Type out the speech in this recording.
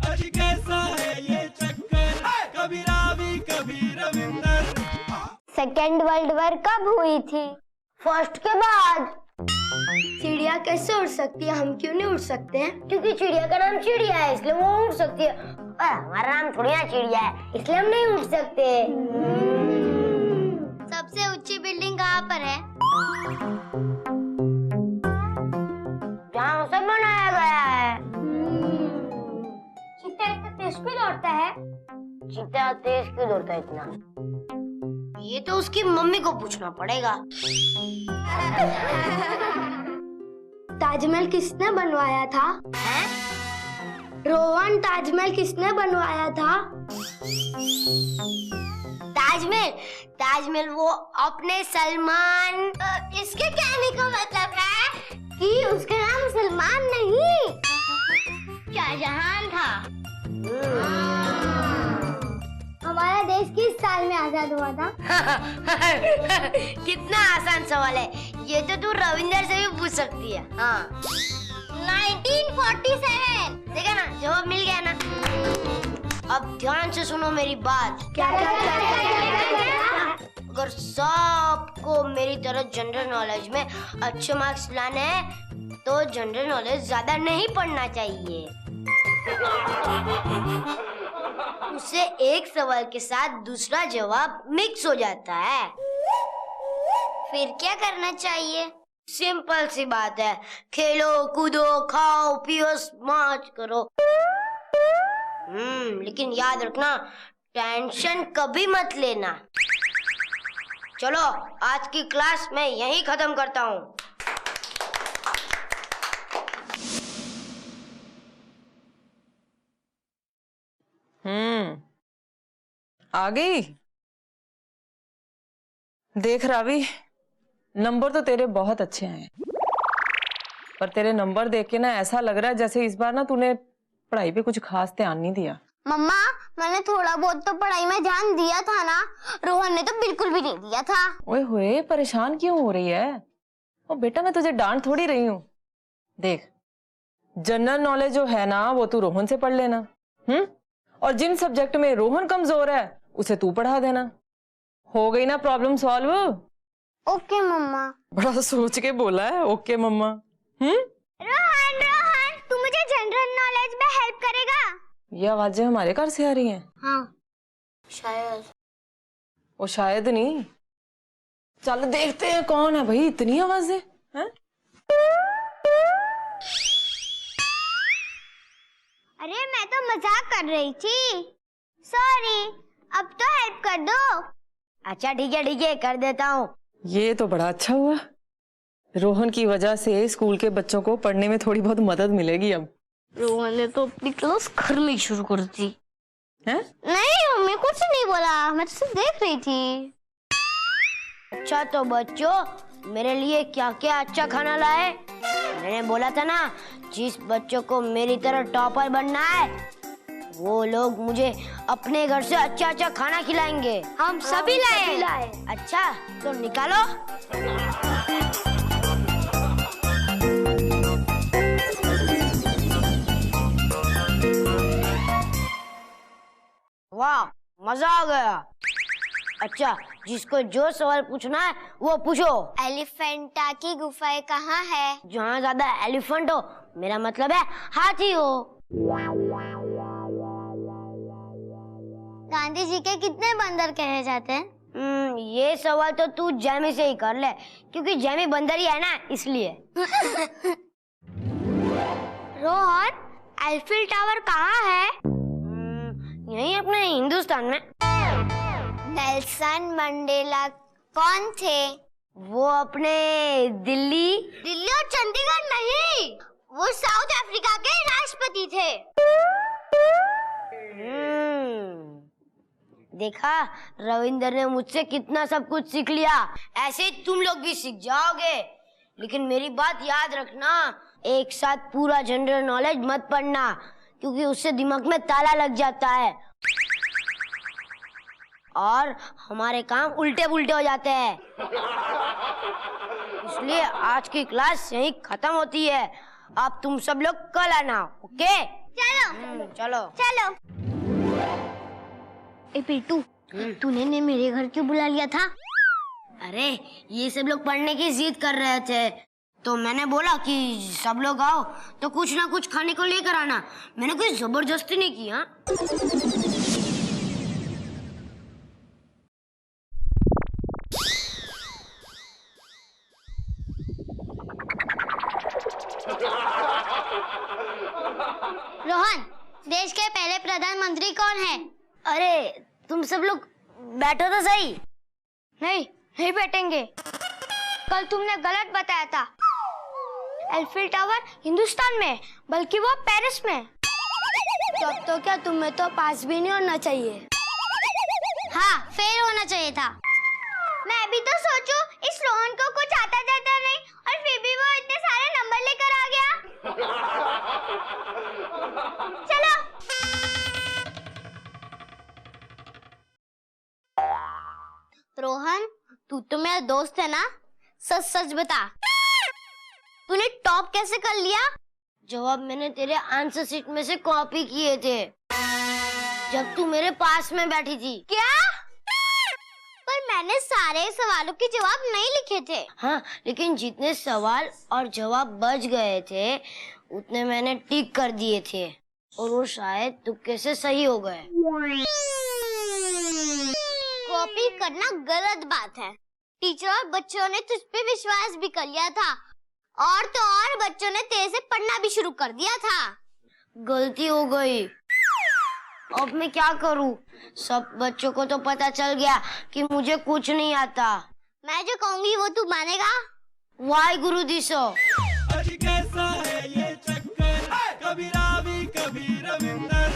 आज कैसा है ये चक्कर, कभी रावी कभी रविंदर। सेकेंड वर्ल्ड वॉर कब हुई थी? फर्स्ट के बाद। चिड़िया कैसे उड़ सकती है, हम क्यों नहीं उड़ सकते हैं? क्योंकि चिड़िया का नाम चिड़िया है इसलिए वो उड़ सकती है, और हमारा नाम थोड़ी ना चिड़िया है इसलिए हम नहीं उड़ सकते। सबसे ऊंची बिल्डिंग कहाँ पर है? जहाँ उसे बनाया गया है। चीता इतना तेज क्यों दौड़ता है? चीता तेज क्यों दौड़ता है इतना? ये तो उसकी मम्मी को पूछना पड़ेगा। ताजमहल किसने बनवाया था? हैं? रोहन, ताजमहल किसने बनवाया था? ताजमहल? ताजमहल वो अपने सलमान। इसके कहने का मतलब है कि उसका नाम सलमान नहीं, शाहजहां था। हमारा देश किस साल में आजाद हुआ था? कितना आसान सवाल है, ये तो तू रविंदर से भी पूछ सकती है। हाँ 1947। देखा ना, जवाब मिल गया ना। अब ध्यान से सुनो मेरी बात। क्या? अगर सबको मेरी तरह जनरल नॉलेज में अच्छे मार्क्स लाने हैं तो जनरल नॉलेज ज्यादा नहीं पढ़ना चाहिए। उससे एक सवाल के साथ दूसरा जवाब मिक्स हो जाता है। फिर क्या करना चाहिए? सिंपल सी बात है, खेलो कूदो खाओ पियो मौज करो। लेकिन याद रखना, टेंशन कभी मत लेना। चलो आज की क्लास मैं यहीं खत्म करता हूँ। आ गई। देख रावी, नंबर तो तेरे बहुत अच्छे आए, पर तेरे नंबर देख के ना ऐसा लग रहा है जैसे इस बार ना तूने पढ़ाई पे कुछ खास ध्यान नहीं दिया। मम्मा, मैंने थोड़ा बहुत तो पढ़ाई में ध्यान दिया था ना, रोहन ने तो बिल्कुल भी नहीं दिया था। ओए होए, परेशान क्यों हो रही है? ओ बेटा, मैं तुझे डांट थोड़ी रही हूँ। देख, जनरल नॉलेज जो है ना वो तू रोहन से पढ़ लेना, और जिन सब्जेक्ट में रोहन कमजोर है उसे तू पढ़ा देना। हो गई ना प्रॉब्लम सॉल्व? ओके मम्मा। बड़ा सोच के बोला है ओके मम्मा। रोहन, रोहन, तू मुझे जनरल नॉलेज में हेल्प करेगा? ये आवाजें हमारे घर से आ रही हैं? हाँ शायद। वो शायद नहीं, चल देखते हैं कौन है भाई, इतनी आवाजें हैं? अरे मैं तो मजाक कर रही थी, सॉरी। अब तो हेल्प कर दो। अच्छा ठीक है कर देता हूँ। ये तो बड़ा अच्छा हुआ, रोहन की वजह से स्कूल के बच्चों को पढ़ने में थोड़ी बहुत मदद मिलेगी। अब रोहन ने तो अपनी क्लास घर में शुरू कर दी है? नहीं मम्मी, कुछ नहीं बोला, मैं तो सिर्फ देख रही थी। अच्छा तो बच्चों, मेरे लिए क्या क्या अच्छा खाना लाए? मैंने बोला था ना, जिस बच्चों को मेरी तरह टॉपर बनना है वो लोग मुझे अपने घर से अच्छा अच्छा खाना खिलाएंगे। हम सभी लाए। अच्छा तो निकालो। वाह, मजा आ गया। अच्छा, जिसको जो सवाल पूछना है वो पूछो। एलिफेंटा की गुफाएं कहाँ है? जहाँ ज्यादा एलिफेंट हो, मेरा मतलब है हाथी हो। गांधी जी के कितने बंदर कहे जाते हैं? ये सवाल तो तू जैमी से ही कर ले, क्योंकि जैमी बंदर ही है ना, इसलिए। रोहन, एलिफेंट टावर कहाँ है? यहीं अपने हिंदुस्तान में। नेल्सन मंडेला कौन थे? वो अपने दिल्ली और चंडीगढ़ नहीं, वो साउथ अफ्रीका के राष्ट्रपति थे। देखा, रविंदर ने मुझसे कितना सब कुछ सीख लिया। ऐसे ही तुम लोग भी सीख जाओगे। लेकिन मेरी बात याद रखना, एक साथ पूरा जनरल नॉलेज मत पढ़ना, क्योंकि उससे दिमाग में ताला लग जाता है और हमारे काम उल्टे पुल्टे हो जाते हैं। इसलिए आज की क्लास यहीं खत्म होती है। अब तुम सब लोग कल आना, ओके? चलो चलो। चलो। ए पिट्टू, तूने ने मेरे घर क्यों बुला लिया था? अरे ये सब लोग पढ़ने की जिद कर रहे थे, तो मैंने बोला कि सब लोग आओ तो कुछ ना कुछ खाने को लेकर आना। मैंने कोई जबरदस्ती नहीं की। हाँ, रोहन, देश के पहले प्रधानमंत्री कौन है? अरे तुम सब लोग बैठो तो सही। नहीं बैठेंगे। कल तुमने गलत बताया था। एलिफिल टावर हिंदुस्तान में, बल्कि वो पेरिस में। तब तो क्या तुम्हें तो पास भी नहीं होना चाहिए। हाँ, फेल होना चाहिए था। मैं भी तो सोचूं, इस रोहन को कुछ आता जाता नहीं और फिर भी वो इतने सारे नंबर लेकर आ गया। चलो। रोहन, तू तो मेरा दोस्त है ना? सच सच बता, तूने टॉप कैसे कर लिया? जवाब मैंने तेरे आंसर शीट में से कॉपी किए थे जब तू मेरे पास में बैठी थी। क्या? पर मैंने सारे सवालों के जवाब नहीं लिखे थे। हाँ, लेकिन जितने सवाल और जवाब बच गए थे उतने मैंने टिक कर दिए थे और वो शायद तुक्के से सही हो गए। कॉपी करना गलत बात है। टीचर और बच्चों ने तुझ पे विश्वास भी कर लिया था, और तो और बच्चों ने तेरे से पढ़ना भी शुरू कर दिया था। गलती हो गई, अब मैं क्या करूं? सब बच्चों को तो पता चल गया कि मुझे कुछ नहीं आता। मैं जो कहूंगी वो तू मानेगा? वाई गुरु दिशो। अजी कैसा है ये चक्कर, कभी रावी कभी रविंदर,